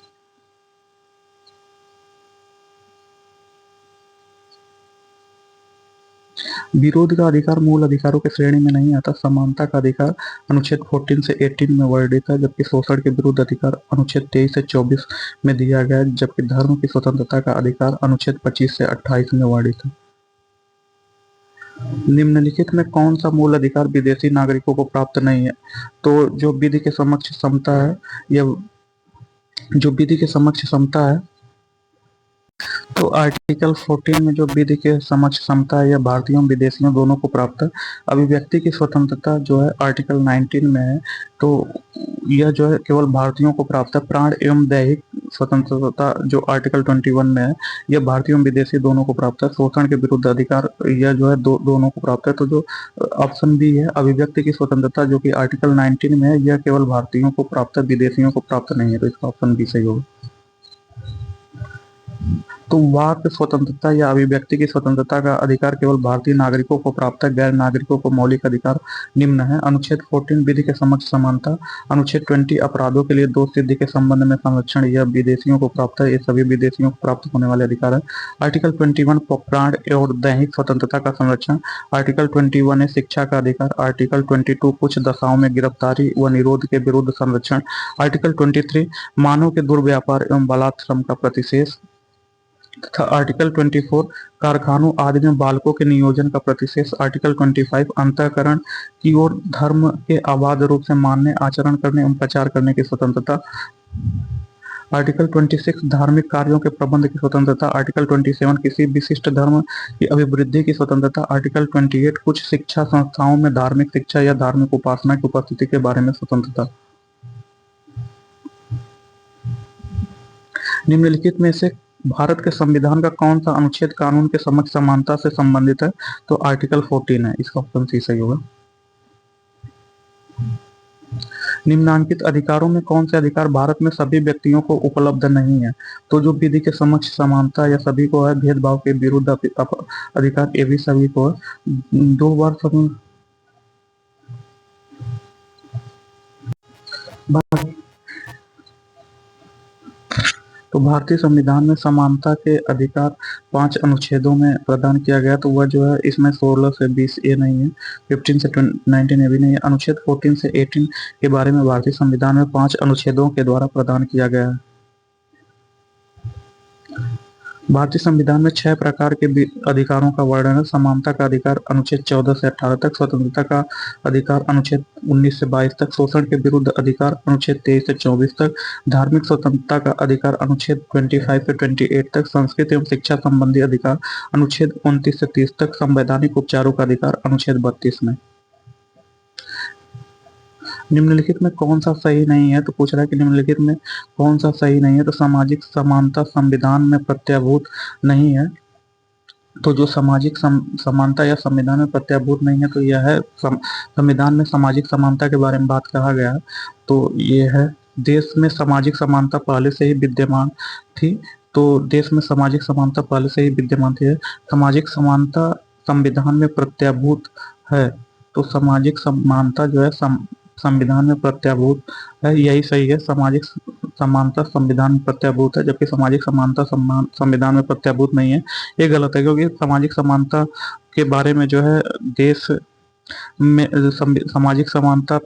विरोध का अधिकार मूल अधिकारों की श्रेणी में नहीं आता। समानता का अधिकार अनुच्छेद 14 से 18 में वर्णित है, जबकि शोषण के विरुद्ध अधिकार अनुच्छेद 23 से 24 में दिया गया है, जबकि धर्म की स्वतंत्रता का अधिकार अनुच्छेद 25 से 28 में वर्णित है। निम्नलिखित में कौन सा मूल अधिकार विदेशी नागरिकों को प्राप्त नहीं है? तो जो विधि के समक्ष समता है, यह जो विधि के समक्ष समता है तो आर्टिकल 14 में जो विधि के समक्ष समता है, यह भारतीयों विदेशियों दोनों को प्राप्त है। अभिव्यक्ति की स्वतंत्रता जो है आर्टिकल 19 में है, तो यह जो है केवल भारतीयों को प्राप्त है। प्राण एवं दैहिक स्वतंत्रता जो आर्टिकल 21 में है, यह भारतीयों विदेशी दोनों को प्राप्त है। शोषण के विरुद्ध अधिकार यह जो है दोनों को प्राप्त है। तो जो ऑप्शन बी है अभिव्यक्ति की स्वतंत्रता जो कि आर्टिकल 19 में है, यह केवल भारतीयों को प्राप्त है, विदेशियों को प्राप्त नहीं है। तो इसका ऑप्शन बी सही होगा। तो वाक स्वतंत्रता या अभिव्यक्ति की स्वतंत्रता का अधिकार केवल भारतीय नागरिकों को प्राप्त है, गैर नागरिकों को मौलिक अधिकार निम्न है। अनुच्छेद 14 विधि के समक्ष समानता। अनुच्छेद 20 अपराधों के लिए दोष सिद्धि के संबंध में संरक्षण, यह विदेशियों को प्राप्त है, ये सभी विदेशियों को प्राप्त होने वाले अधिकार है। आर्टिकल 21 प्राण और दैहिक स्वतंत्रता का संरक्षण। आर्टिकल 21 है शिक्षा का अधिकार। आर्टिकल 22 कुछ दशाओं में गिरफ्तारी व निरोध के विरुद्ध संरक्षण। आर्टिकल 23 मानव के दुर्व्यापार एवं बलात् श्रम का प्रतिषेध तथा आर्टिकल 24 कारखानों आदि में बालकों के नियोजन का प्रतिषेध। आर्टिकल 25 अंतःकरण की ओर धर्म के अबाध रूप से मानने, आचरण करने एवं प्रचार करने की स्वतंत्रता। आर्टिकल 26 धार्मिक कार्यों के प्रबंध की स्वतंत्रता। आर्टिकल 27 किसी विशिष्ट धर्म की अभिवृद्धि की स्वतंत्रता। आर्टिकल 28 कुछ शिक्षा संस्थाओं में धार्मिक शिक्षा या धार्मिक उपासना की उपस्थिति के बारे में स्वतंत्रता। निम्नलिखित में से भारत के संविधान का कौन सा अनुच्छेद कानून के समक्ष समानता से संबंधित है? तो आर्टिकल 14 है, इसका ऑप्शन सी सही होगा। निम्नांकित अधिकारों में कौन से अधिकार भारत में सभी व्यक्तियों को उपलब्ध नहीं है? तो जो विधि के समक्ष समानता या सभी को है, भेदभाव के विरुद्ध अधिकार ये भी सभी को है। 2 बार तो भारतीय संविधान में समानता के अधिकार 5 अनुच्छेदों में प्रदान किया गया। तो वह जो है इसमें 16 से 20 ए नहीं है, 15 से 19 ए भी नहीं है। अनुच्छेद 14 से 18 के बारे में भारतीय संविधान में 5 अनुच्छेदों के द्वारा प्रदान किया गया है। भारतीय संविधान में 6 प्रकार के अधिकारों का वर्णन है। समानता का अधिकार अनुच्छेद 14 से 18 तक, स्वतंत्रता का अधिकार अनुच्छेद 19 से 22 तक, शोषण के विरुद्ध अधिकार अनुच्छेद 23 से 24 तक, धार्मिक स्वतंत्रता का अधिकार अनुच्छेद 25 से 28 तक, संस्कृति एवं शिक्षा संबंधी अधिकार अनुच्छेद 29 से 30 तक, संवैधानिक उपचारों का अधिकार अनुच्छेद 32 में। निम्नलिखित में कौन सा सही नहीं है? तो पूछ रहा है कि निम्नलिखित में कौन सा सही नहीं है? तो सामाजिक समानता संविधान में प्रत्याभूत नहीं है। तो जो सामाजिक समानता या संविधान में प्रत्याभूत नहीं है, तो यह है संविधान में सामाजिक समानता के बारे में बात कहा गया है। तो ये है देश में सामाजिक समानता पहले से ही विद्यमान थी। तो देश में सामाजिक समानता पहले से ही विद्यमान थी। सामाजिक समानता संविधान में प्रत्याभूत है। तो सामाजिक समानता जो है संविधान में प्रत्याभूत है, यही सही है। सामाजिक समानता संविधान में प्रत्याभूत है, जबकि सामाजिक समानता संविधान में प्रत्याभूत नहीं है। ये गलत है, क्योंकि सामाजिक समानता के बारे में जो है देश में सामाजिक समानता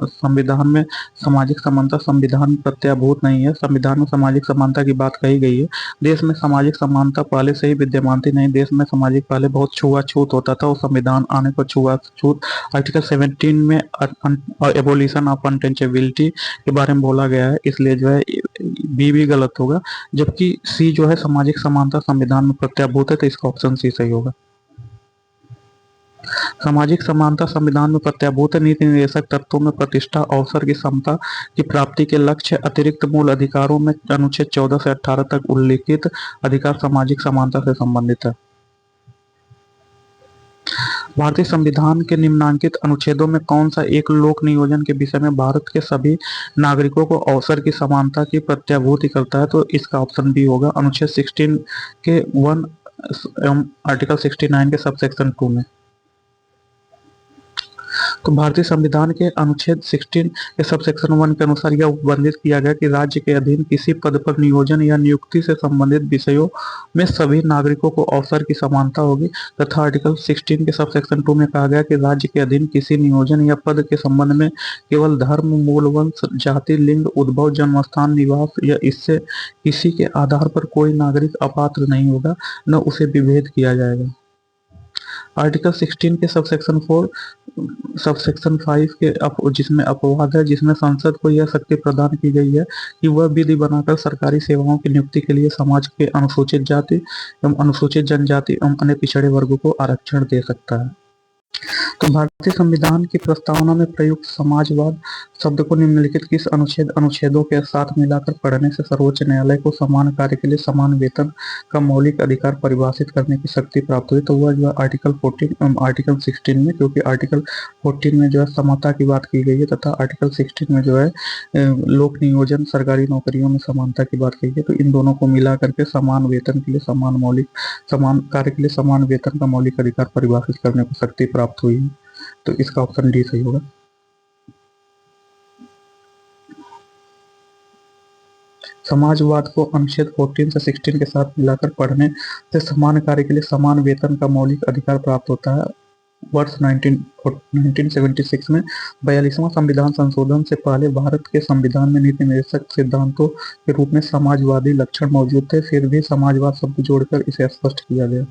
संविधान में सामाजिक समानता संविधान प्रत्याभूत नहीं है। संविधान में सामाजिक समानता की बात कही गई है। देश में सामाजिक समानता पहले से ही विद्यमान थी नहीं। देश में सामाजिक पहले बहुत छुआछूत होता था और संविधान आने पर छुआछूत आर्टिकल 17 में एबोलिशन ऑफ अनटचेबिलिटी के बारे में बोला गया है, इसलिए जो है बी भी गलत होगा। जबकि सी जो है सामाजिक समानता संविधान में प्रत्याभूत है, तो इसका ऑप्शन सी सही होगा। सामाजिक समानता संविधान में प्रत्याभूत है। नीति निर्देशक तत्वों में प्रतिष्ठा, अवसर की समता की प्राप्ति के लक्ष्य अतिरिक्त मूल अधिकारों में अनुच्छेद 14 से 18 तक उल्लिखित अधिकार सामाजिक समानता से संबंधित है। भारतीय संविधान के निम्नांकित अनुच्छेदों में कौन सा एक लोक नियोजन के विषय में भारत के सभी नागरिकों को अवसर की समानता की प्रत्याभूति करता है? तो इसका ऑप्शन बी होगा अनुच्छेद 16 के 1 एवं आर्टिकल 69 के सब सेक्शन 2 में। तो भारतीय संविधान के अनुच्छेद 16 के सब सेक्शन 1 के अनुसार यह उपबंधित किया गया कि राज्य के अधीन किसी पद पर नियोजन या नियुक्ति से संबंधित विषयों में सभी नागरिकों को अवसर की समानता होगी, तथा आर्टिकल 16 के सब सेक्शन 2 में कहा गया कि राज्य के अधीन किसी नियोजन या पद के संबंध में केवल धर्म, मूल वंश, जाति, लिंग, उद्भव, जन्मस्थान, निवास या इससे किसी के आधार पर कोई नागरिक अपात्र नहीं होगा, न उसे विभेद किया जाएगा। आर्टिकल 16 के सब सेक्शन 4 सब सेक्शन 5 के जिसमें अपवाद है, जिसमें संसद को यह शक्ति प्रदान की गई है कि वह विधि बनाकर सरकारी सेवाओं की नियुक्ति के लिए समाज के अनुसूचित जाति एवं अनुसूचित जनजाति एवं अन्य पिछड़े वर्गों को आरक्षण दे सकता है। तो भारतीय संविधान की प्रस्तावना में प्रयुक्त समाजवाद शब्द को निम्नलिखित किस अनुच्छेदों के साथ मिलाकर पढ़ने से सर्वोच्च न्यायालय को समान कार्य के लिए समान वेतन का मौलिक अधिकार परिभाषित करने की शक्ति प्राप्त हुई? तो वह जो है आर्टिकल 14 आर्टिकल 16 में, क्योंकि आर्टिकल 14 में जो है समता की बात की गई है तथा आर्टिकल 16 में जो है लोक नियोजन सरकारी नौकरियों में समानता की बात कही है। तो इन दोनों को मिला करके समान वेतन के लिए समान कार्य के लिए समान वेतन का मौलिक अधिकार परिभाषित करने को शक्ति प्राप्त हुई है। तो इसका ऑप्शन डी सही होगा। समाजवाद को अनुच्छेद 14 से 16 के साथ मिलाकर पढ़ने से समान कार्य के लिए समान वेतन का मौलिक अधिकार प्राप्त होता है। वर्ष 1976 में 42वां संविधान संशोधन से पहले भारत के संविधान में नीति निर्देशक सिद्धांतों के रूप में समाजवादी लक्षण मौजूद थे, फिर भी समाजवाद शब्द जोड़कर इसे स्पष्ट किया गया।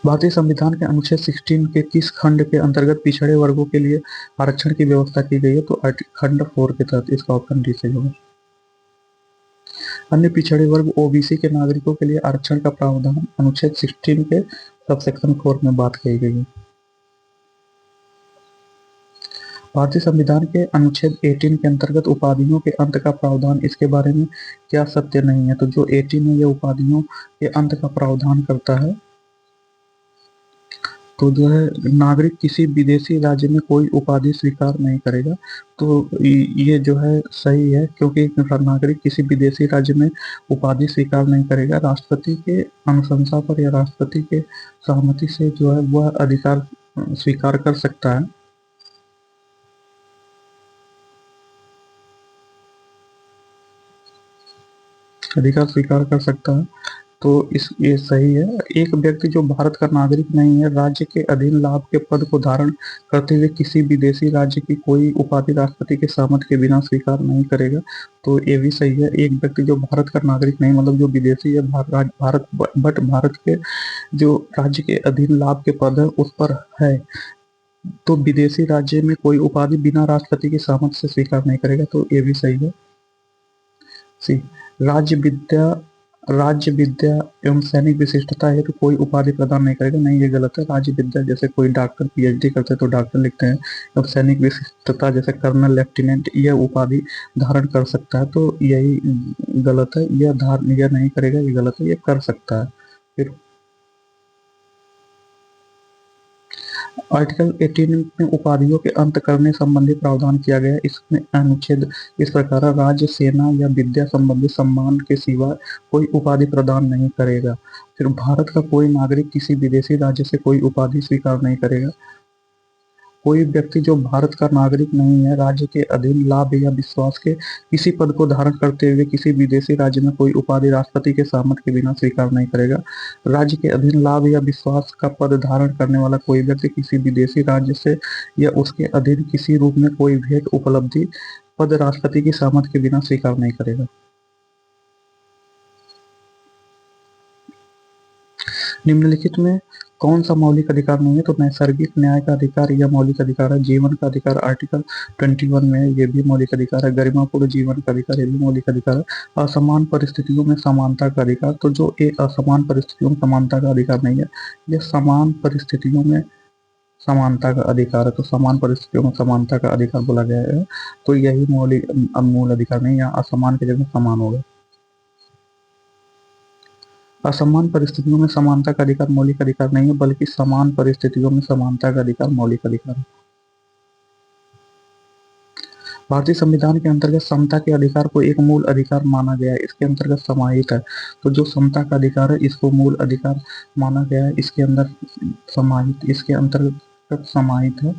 भारतीय संविधान के अनुच्छेद 16 के किस खंड के अंतर्गत पिछड़े वर्गों के लिए आरक्षण की व्यवस्था की गई है? तो खंड 4 के तहत। इसका ऑप्शन डी सही होगा। अन्य पिछड़े वर्ग ओबीसी के नागरिकों के लिए आरक्षण का प्रावधान अनुच्छेद 16 के सबसेक्शन 4 में बात कही गई है। भारतीय संविधान के अनुच्छेद 18 के अंतर्गत उपाधियों के अंत का प्रावधान, इसके बारे में क्या सत्य नहीं है? तो जो 18 है यह उपाधियों के अंत का प्रावधान करता है। तो जो है नागरिक किसी विदेशी राज्य में कोई उपाधि स्वीकार नहीं करेगा। तो ये जो है सही है, क्योंकि नागरिक किसी विदेशी राज्य में उपाधि स्वीकार नहीं करेगा। राष्ट्रपति के अनुशंसा पर या राष्ट्रपति के सहमति से जो है वह अधिकार स्वीकार कर सकता है। अधिकार स्वीकार कर सकता है। तो ये सही है। एक व्यक्ति जो भारत का नागरिक नहीं है, राज्य के अधीन लाभ के पद को धारण करते हुए किसी विदेशी राज्य की कोई उपाधि राष्ट्रपति के सहमति के बिना स्वीकार नहीं करेगा। तो ये भी सही है। एक व्यक्ति जो भारत का नागरिक नहीं, मतलब जो विदेशी है भारत के जो राज्य के अधीन लाभ के पद है उस पर है, तो विदेशी राज्य में कोई उपाधि बिना राष्ट्रपति की सहमति से स्वीकार नहीं करेगा। तो ये भी सही है। सी, राज्य विद्या एवं सैनिक विशिष्टता है तो कोई उपाधि प्रदान नहीं करेगा। नहीं, ये गलत है। राज्य विद्या जैसे कोई डॉक्टर पीएचडी करते हैं तो डॉक्टर लिखते हैं, और सैनिक विशिष्टता जैसे कर्नल लेफ्टिनेंट यह उपाधि धारण कर सकता है। तो यही गलत है। यह नहीं करेगा, ये गलत है। ये कर सकता है। फिर आर्टिकल 18 में उपाधियों के अंत करने संबंधी प्रावधान किया गया। इसमें अनुच्छेद इस प्रकार राज्य, सेना या विद्या संबंधी सम्मान के सिवा कोई उपाधि प्रदान नहीं करेगा। फिर भारत का कोई नागरिक किसी विदेशी राज्य से कोई उपाधि स्वीकार नहीं करेगा। कोई व्यक्ति जो भारत का नागरिक नहीं है, राज्य के अधीन लाभ या विश्वास के किसी पद को धारण करते हुए किसी विदेशी राज्य में कोई उपाधि राष्ट्रपति के सहमति के बिना स्वीकार नहीं करेगा। राज्य के अधीन लाभ या विश्वास का पद धारण करने वाला कोई व्यक्ति किसी विदेशी राज्य से या उसके अधीन किसी रूप में कोई भेंट उपलब्धि पद राष्ट्रपति की सहमति के बिना स्वीकार नहीं करेगा। निम्नलिखित में कौन सा मौलिक अधिकार नहीं है? तो नैसर्गिक न्याय का अधिकार यह मौलिक अधिकार है। जीवन का अधिकार आर्टिकल 21 में ये भी मौलिक अधिकार है। गरिमापूर्ण जीवन का अधिकार ये भी मौलिक अधिकार है। असमान परिस्थितियों में समानता का अधिकार, तो जो एक असमान परिस्थितियों में समानता का अधिकार नहीं है, यह समान परिस्थितियों में समानता का अधिकार है। तो समान परिस्थितियों में समानता का अधिकार बोला गया है, तो यही मौलिक मूल अधिकार नहीं। यहाँ असमान की जगह समान होगा। असमान परिस्थितियों में समानता का अधिकार मौलिक अधिकार नहीं है, बल्कि समान परिस्थितियों में समानता का अधिकार मौलिक अधिकार है। भारतीय संविधान के अंतर्गत समता के अधिकार को एक मूल अधिकार माना गया है, इसके अंतर्गत समाहित है। तो जो समता का अधिकार है इसको मूल अधिकार माना गया है, इसके अंदर समाहित, इसके अंतर्गत समाहित है।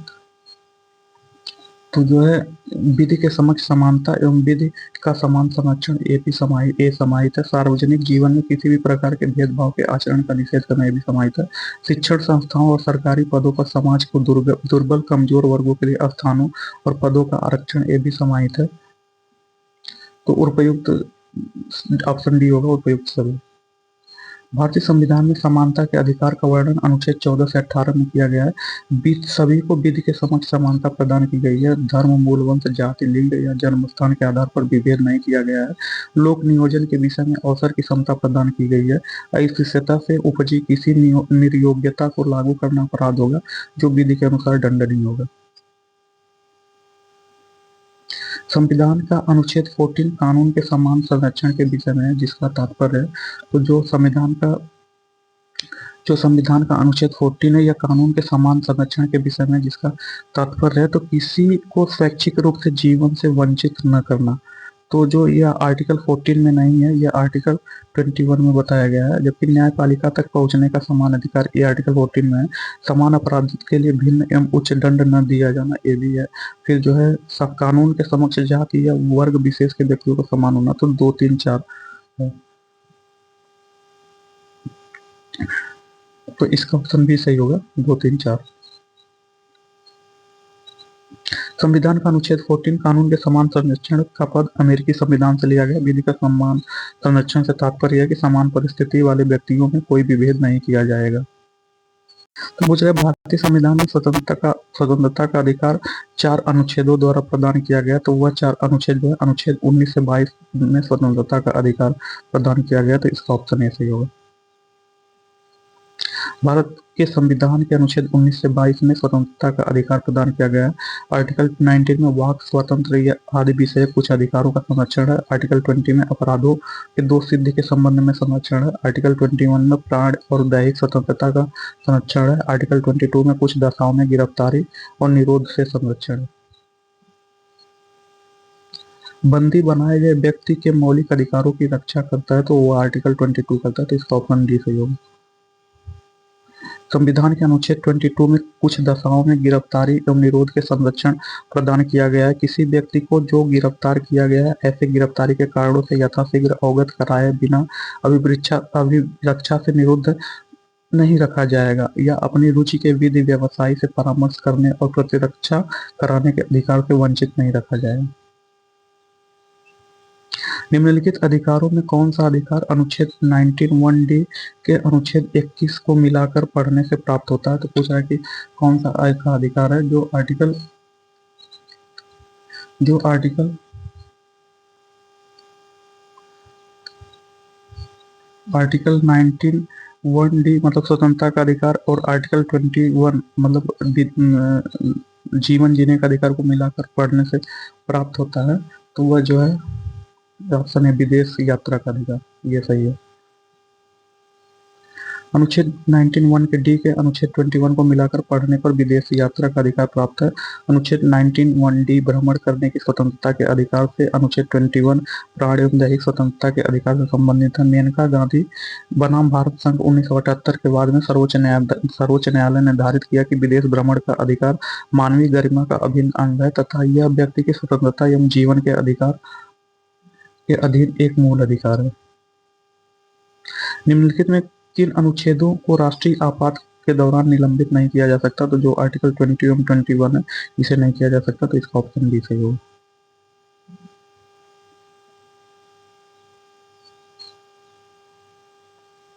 तो जो है विधि के समक्ष समानता एवं विधि का समान संरक्षण ये भी समाहित है। सार्वजनिक जीवन में किसी भी प्रकार के भेदभाव के आचरण का निषेध करना ये भी समाहित है। शिक्षण संस्थाओं और सरकारी पदों पर समाज को दुर्बल कमजोर वर्गों के लिए स्थानों और पदों का आरक्षण ये भी समाहित है। तो उपयुक्त ऑप्शन डी होगा, उपयुक्त सभी। भारतीय संविधान में समानता के अधिकार का वर्णन अनुच्छेद 14 से 18 में किया गया है। सभी को विधि के समक्ष समानता प्रदान की गई है। धर्म, मूल, वंश, जाति, लिंग या जन्म स्थान के आधार पर विभेद नहीं किया गया है। लोक नियोजन के विषय में अवसर की समता प्रदान की गई है। अस्पृश्यता से उपजी किसी निर्योग्यता को लागू करना अपराध होगा, जो विधि के अनुसार दंडनीय होगा। संविधान का अनुच्छेद 14 कानून के समान संरक्षण के विषय में है, जिसका तात्पर्य है तो जो संविधान का अनुच्छेद 14 है, यह कानून के समान संरक्षण के विषय में, जिसका तात्पर्य है तो किसी को स्वैच्छिक रूप से जीवन से वंचित न करना। तो जो यह आर्टिकल 14 में नहीं है, यह आर्टिकल 21 में बताया गया है। जबकि न्यायपालिका तक पहुंचने का समान अधिकार ये आर्टिकल 14 में है। समान अपराध के लिए भिन्न एवं उच्च दंड न दिया जाना, ये भी है। फिर जो है सब कानून के समक्ष जाति या वर्ग विशेष के व्यक्तियों को समान होना, तो 2, 3, 4 है। तो इसका ऑप्शन भी सही होगा, 2, 3, 4। संविधान का अनुच्छेद 14 कानून के समान संरक्षण का पद अमेरिकी संविधान से लिया गया। विधि का समान संरक्षण से तात्पर्य है कि समान परिस्थिति वाले व्यक्तियों में कोई विभेद नहीं किया जाएगा। तो पूछ रहे भारतीय संविधान में स्वतंत्रता का अधिकार 4 अनुच्छेदों द्वारा प्रदान किया गया। तो वह 4 अनुच्छेद जो है अनुच्छेद 19 से 22 में स्वतंत्रता का अधिकार प्रदान किया गया। तो इसका ऑप्शन ए सही होगा। भारत के संविधान के अनुच्छेद 19 से 22 में स्वतंत्रता का अधिकार प्रदान किया गया है। आर्टिकल 19 में वाक स्वातंत्र्य आदि विषय कुछ अधिकारों का संरक्षण है। आर्टिकल 20 में अपराधों के दोष सिद्धि के संबंध में संरक्षण है। आर्टिकल 21 में प्राण और दैहिक स्वतंत्रता का संरक्षण है। आर्टिकल 22 में कुछ दशाओं में गिरफ्तारी और निरोध से संरक्षण है। बंदी बनाए गए व्यक्ति के मौलिक अधिकारों की रक्षा करता है, तो वो आर्टिकल 22 करता है। तो इसका ऑप्शन डी सही होगा। संविधान के अनुच्छेद 22 में कुछ दशाओं में गिरफ्तारी एवं निरोध के संरक्षण प्रदान किया गया है। किसी व्यक्ति को जो गिरफ्तार किया गया है, ऐसे गिरफ्तारी के कारणों से यथाशीघ्र अवगत कराए बिना अभिरक्षा से निरुद्ध नहीं रखा जाएगा या अपनी रुचि के विधि व्यवसायी से परामर्श करने और प्रतिरक्षा कराने के अधिकार से वंचित नहीं रखा जाएगा। निम्नलिखित अधिकारों में कौन सा अधिकार अनुच्छेद 19(1)(d) के अनुच्छेद 21 को मिलाकर पढ़ने से प्राप्त होता है। तो पूछा है कि कौन सा ऐसा अधिकार है जो आर्टिकल 19(1)(d) मतलब स्वतंत्रता का अधिकार और आर्टिकल 21 मतलब जीवन जीने का अधिकार को मिलाकर पढ़ने से प्राप्त होता है। तो वह जो है ऑप्शन है विदेश यात्रा का अधिकार, ये सही है। अनुच्छेद 19(1) के डी के अनुच्छेद 21 को मिलाकर पढ़ने पर विदेश यात्रा का अधिकार प्राप्त है। अनुच्छेद 19(1)(d) भ्रमण करने की स्वतंत्रता के अधिकार से, अनुच्छेद 21 प्राण एवं दैहिक स्वतंत्रता के अधिकार से संबंधित है। मेनका गांधी बनाम भारत संघ 1978 के बाद में सर्वोच्च न्यायालय ने निर्धारित किया कि विदेश भ्रमण का अधिकार मानवीय गरिमा का अभिन्न अंग है तथा यह व्यक्ति की स्वतंत्रता एवं जीवन के अधिकार के अधीन एक मूल अधिकार है। निम्नलिखित में किन अनुच्छेदों को राष्ट्रीय आपात के दौरान निलंबित नहीं किया जा सकता। तो जो आर्टिकल 20 एवं 21 है, इसे नहीं किया जा सकता। तो इसका ऑप्शन बी सही होगा।